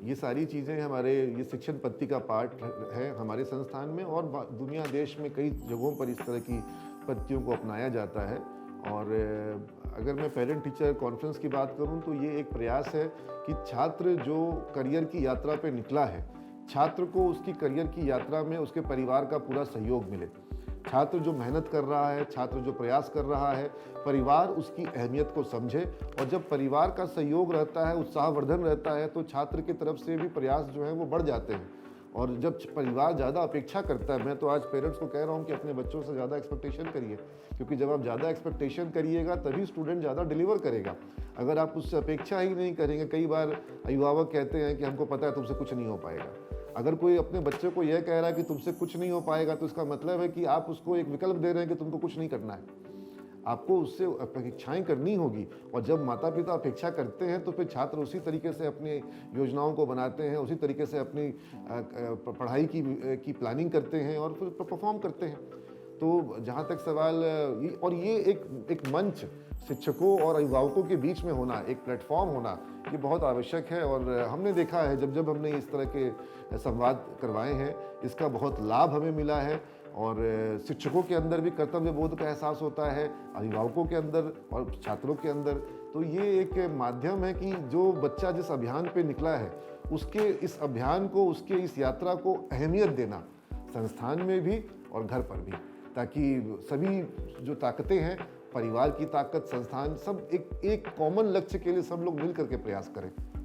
ये सारी चीज़ें हमारे ये शिक्षण पद्धति का पार्ट है हमारे संस्थान में, और दुनिया देश में कई जगहों पर इस तरह की पद्धतियों को अपनाया जाता है। और अगर मैं पेरेंट टीचर कॉन्फ्रेंस की बात करूं तो ये एक प्रयास है कि छात्र जो करियर की यात्रा पे निकला है, छात्र को उसकी करियर की यात्रा में उसके परिवार का पूरा सहयोग मिले। छात्र जो मेहनत कर रहा है, छात्र जो प्रयास कर रहा है, परिवार उसकी अहमियत को समझे, और जब परिवार का सहयोग रहता है, उत्साहवर्धन रहता है, तो छात्र की तरफ से भी प्रयास जो है वो बढ़ जाते हैं। और जब परिवार ज़्यादा अपेक्षा करता है, मैं तो आज पेरेंट्स को कह रहा हूँ कि अपने बच्चों से ज़्यादा एक्सपेक्टेशन करिए, क्योंकि जब आप ज़्यादा एक्सपेक्टेशन करिएगा तभी स्टूडेंट ज़्यादा डिलीवर करेगा। अगर आप उससे अपेक्षा ही नहीं करेंगे, कई बार अभिभावक कहते हैं कि हमको पता है तुमसे कुछ नहीं हो पाएगा। अगर कोई अपने बच्चे को यह कह रहा है कि तुमसे कुछ नहीं हो पाएगा, तो इसका मतलब है कि आप उसको एक विकल्प दे रहे हैं कि तुमको कुछ नहीं करना है, आपको उससे अपेक्षाएं करनी होगी। और जब माता पिता अपेक्षा करते हैं तो फिर छात्र उसी तरीके से अपनी योजनाओं को बनाते हैं, उसी तरीके से अपनी पढ़ाई की प्लानिंग करते हैं और फिर परफॉर्म करते हैं। तो जहाँ तक सवाल और ये एक मंच शिक्षकों और अभिभावकों के बीच में होना, एक प्लेटफॉर्म होना, ये बहुत आवश्यक है। और हमने देखा है जब जब हमने इस तरह के संवाद करवाए हैं, इसका बहुत लाभ हमें मिला है। और शिक्षकों के अंदर भी कर्तव्य बोध का एहसास होता है, अभिभावकों के अंदर और छात्रों के अंदर। तो ये एक माध्यम है कि जो बच्चा जिस अभियान पे निकला है, उसके इस अभियान को, उसके इस यात्रा को अहमियत देना, संस्थान में भी और घर पर भी, ताकि सभी जो ताकतें हैं, परिवार की ताकत, संस्थान, सब एक कॉमन लक्ष्य के लिए सब लोग मिल करके प्रयास करें।